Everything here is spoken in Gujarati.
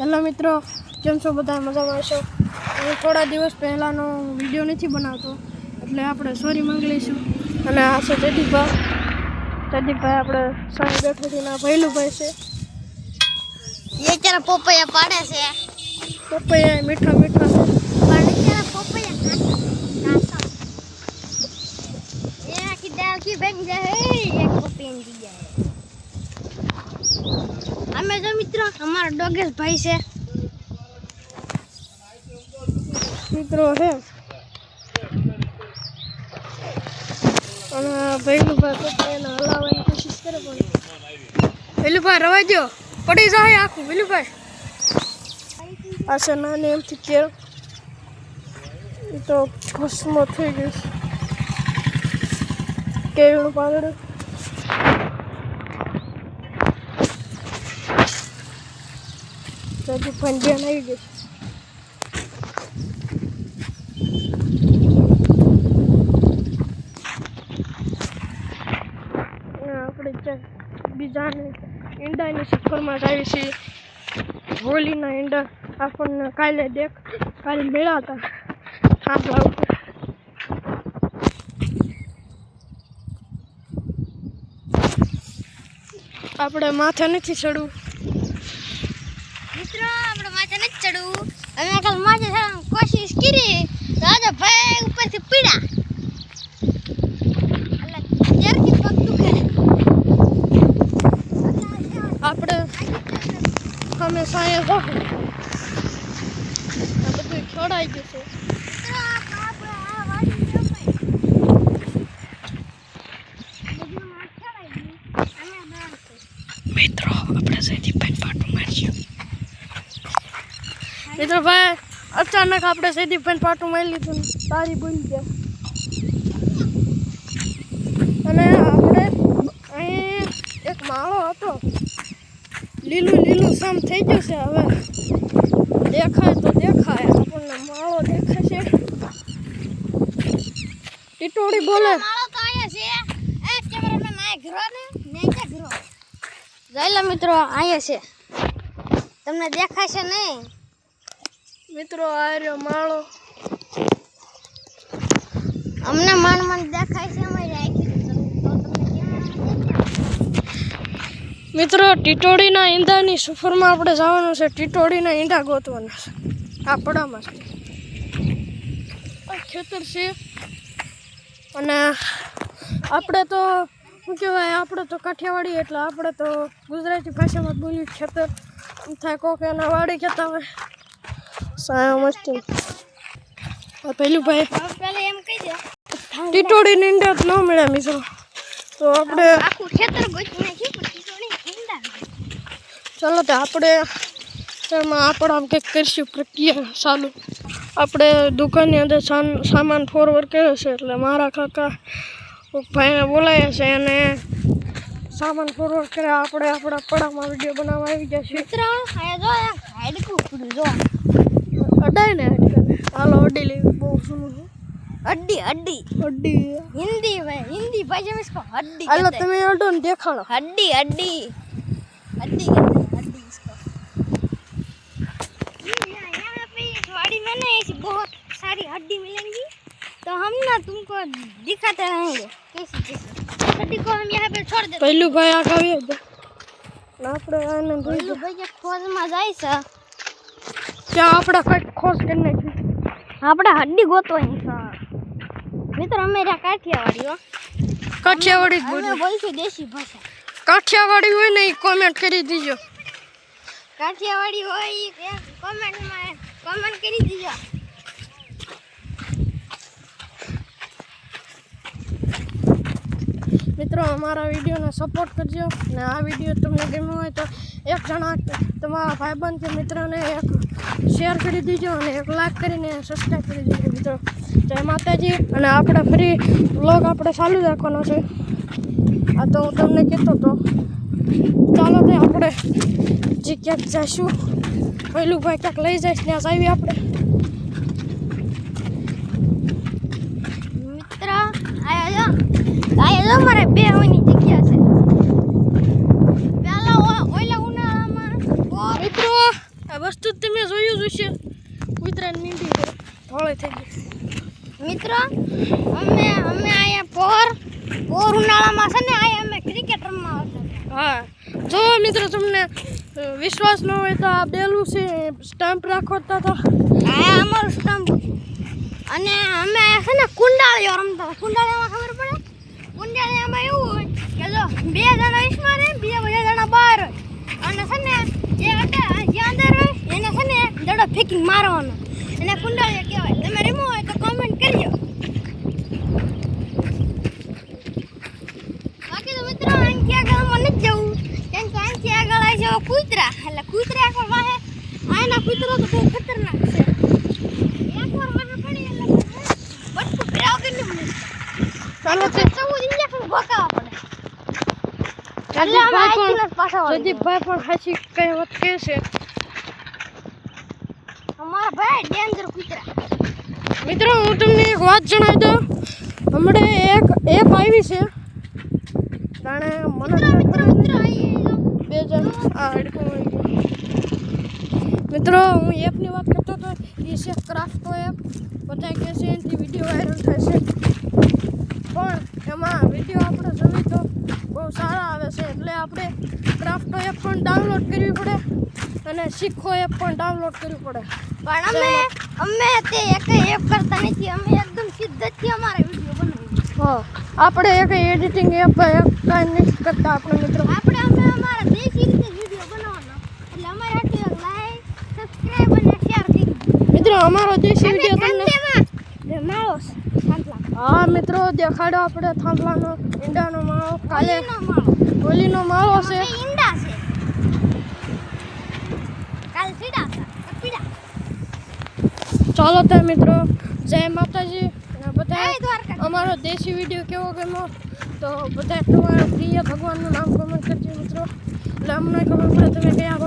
હેલો મિત્રો, કેમ છો બધા? મજામાં છો? હું થોડા દિવસ પહેલાંનો વિડીયો નથી બનાવતો એટલે આપણે સોરી માંગી લઈશું. અને આ છે પ્રદીપભાઈ આપણે સામે બેઠેલા ભૈલુભાઈ છે. ये क्या पोपया पाड़े से પપૈયા મીઠા મીઠા पाड़े क्या पोपया कासा ये की दाल की बन जाए एक पोपया की जाए हमें जो मित्रों हमारा डोगेश भाई से મિત્રો છે. અને ભૈલુભાઈ પપૈયાને હલાવવાની કોશિશ કરે પણ ભૈલુભાઈ રવા દો, પડી જાય આખું. ભૈલુભાઈ આ છે નાની એમથી કેળ, એ તો ભસ્મ થઈ ગયું કેળનું પાંદડું. પ્રદીપભાઈ બેન આવી ગઈ. આપણે બીજાને ઈંડાની સફરમાં જાય છે. હોલીના ઈંડા આપણને કાલે મળ્યા હતા થાંભલા ઉપર. આપણે માથે નથી ચડવું मित्रों આપણે માથે ન ચડવું. અમે કાલ માથે ચડવાની કોશિશ કરી તો આજે ભાઈ ઉપર થી પીડા એટલે જરકી પગ દુખે. આપણે હંમેશા અહીંયા જવું. આ બધું ખોડાઈ ગયું છે. મિત્રો આપણે સૈદીભાઈ પાટું માર્યું. મિત્રો ભાઈ અચાનક આપણે સૈદીભાઈ પાટું મારી લીધું ને તારી બોલી ગયા. અને આપણે અહીં એક માળો હતો, લીલું સામ થઈ ગયું છે. હવે દેખાય તો દેખાય, આપણને માળો દેખાશે. ટીટોડી બોલે માળો તો આયા છે. એ કેમેરામેન આ ઘરો ને નેચે ઘરો જોઈલા મિત્રો આયા છે. તમને દેખાશે નહીં મિત્રો. આ રહ્યો માળો. અમને માંડ દેખાય છે. અમે રાખી તો તમને મિત્રો ટીટોડીના ઈંડાની સફરમાં આપણે જવાનું છે. ટીટોડીના ઈંડા ગોતવાના છે. આ પડામાં છે. આ ખેતર છે. અને આપણે તો શું કહેવાય, આપણે તો કાઠિયાવાડી એટલે આપણે તો ગુજરાતી ભાષામાં બોલી ખેતર થાય. કોક એના વાડી કહેતા હોય. સાયા મસ્તી પેલું ભાઈ પહેલા એમ કહી દે ટીટોડીની ઈંડા જ ન મળ્યા મિત્રો. તો આપણે આખું ખેતર ગોતી નાખ્યું પણ ટીટોડી ઈંડા ચાલો તો આપણે એમાં આપણે કંઈક કરીશું પ્રક્રિયા ચાલુ. આપણે દુકાનની અંદર સામાન ફોરવર્ડ કર્યો છે એટલે મારા કાકા ભાઈને બોલાયા છે અને સામાન ફોરવર્ડ કર્યા. આપણે આપણા પડામાં વિડીયો બનાવવા આવી ગયા છીએ. મિત્રો આ જો આ હાડકું પડ્યું જો અડાય ને હાલો અડી લેવી. બહુ સુનું છે. हड्डी हड्डी અડી हिंदी में हिंदी भाषा में इसको हड्डी હાલો कहते તમે અડો ને દેખાડો. हैं हड्डी हड्डी हड्डी कहते हैं हड्डी इसको यहाँ पे इस वाड़ी में ना ऐसी बहुत सारी हड्डी मिलेंगी तो हम ना तुमको दिखाते रहेंगे कैसी कैसी हड्डी को हम यहाँ पे छोड़ देते પહેલું ભાઈ આ ખાવી ને આપણે આને हैं बोलो भैया खोज में जाए सा ત્યાં આપણે કંઈક ખોજ કરી નાખી. આપણે હड्डी ગોતવાની છે મિત્રો. અમે કાઠિયાવાડી હો, કાઠિયાવાડી જ અમે બોલો. બોલશું દેશી ભાષા. કાઠિયાવાડી હોય ને એ કોમેન્ટ કરી દીજો. કાઠિયાવાડી હોય એ કોમેન્ટમાં કોમેન્ટ કરી દીજો. મિત્રો અમારા વિડીયોને સપોર્ટ કરજો. ને આ વિડીયો તમને ગમ્યો હોય તો એક જણા તમારા ભાઈબંધ કે મિત્રને એક શેર કરી દીજો અને એક લાઈક કરીને સબસ્ક્રાઈબ કરી દીજો મિત્રો. જય માતાજી. અને આપણે ફરી વ્લોગ આપણે ચાલુ રાખવાનો છે. આ તો હું તમને કહેતો હતો. ચાલો તો આપણે જે ક્યાંક જઈશું, પહેલું ભાઈ ક્યાંક લઈ જઈશ ત્યાં આવીએ આપણે. મિત્ર આયા જો મારે બે હોવાની જગ્યા છે. પેલા ઓલા ઉનાળામાં મિત્રો વસ્તુ તમે જોયું જ હશે કૂતરાને મીંડી છે ધોળે થઈ ગઈ મિત્રો અમે અહીંયા પોર ઉનાળામાં છે ને અહીંયા અમે ક્રિકેટ રમવા આવતા હા જો મિત્રો તમને વિશ્વાસ ન હોય તો આ બેલું છે સ્ટમ્પ રાખોતા હતા આ અમારું સ્ટમ્પ અને અમે અહીંયા છે ને કુંડાળીઓ રમતા હતા. કુંડાળીઓમાં ખબર પડે કુંડાળીઓમાં એવું હોય કે જો 2 જણા ઈસમાં રહે બીજા બધા જણા બહાર હોય અને છે ને જે જ્યાં અંદર હોય એને છે ને દડો ફેંકીને મારવાનો એને કુંડાળીઓ કહેવાય. તમે રમવું હોય તો કોમેન્ટ કરજો. બાકી તો મિત્રો આંખી આગળમાં નથી જવું કેમ કે આંખી આગળ આવી છે કૂતરા એટલે કૂતરા એકવાર વાહે આના કૂતરો તો બહુ ખતરનાક છે. એકવાર વાહે પડી એટલે બટકું પ્રાવ કરી મૂકે. ચાલો તે 14 ઇન્જેક્શન ભોકાવા પડે. પ્રદીપભાઈ પણ હાચી કઈ વાત કહે છે અમારા ભાઈ ડેન્જર કૂતરા. મિત્રો હું તમને એક વાત જણાવી દઉં હમણાં એક એપ આવી છે તાણે મને મિત્રો આવી બે જણ આ હડકું મળી ગયું મિત્રો હું એપની વાત કરતો હતો એ છે ક્રાફ્ટો એપ બધા કહે છે એનાથી વિડીયો વાયરલ થશે પણ એમાં વિડીયો આપણે જોઈએ તો બહુ સારા આવે છે એટલે આપણે ક્રાફ્ટો એપ પણ ડાઉનલોડ કરવી પડે અને શીખો એપ પણ ડાઉનલોડ કરવી પડે પણ અમે તે એક એપ કરતા નથી અમે એકદમ સીધા અમારા વિડીયો બનાવીએ. હા આપણે એક એડિટિંગ એપ કાંઈ નથી કરતા આપણે મિત્રો અમે અમારા દેશી રીતે વિડીયો બનાવવાનો એટલે અમારે આટલું લાઈક સબસ્ક્રાઇબ અને શેર કરી મિત્રો અમારો દેશી વિડીયો તમને માળો હા મિત્રો દેખાડો આપણે થાંભલાનો ઈંડાનો માળો કાલે હોલીનો માળો છે ઈંડા છે કાલ સીડા છે પીડા. ચાલો તો મિત્રો જય માતાજી અને બધા જય દ્વારકા. અમારો દેશી વિડીયો કેવો ગમ્યો તો બધા તમારા પ્રિય ભગવાનનું નામ કોમેન્ટ કરજો મિત્રો એટલે અમને ખબર પડે તમે કયા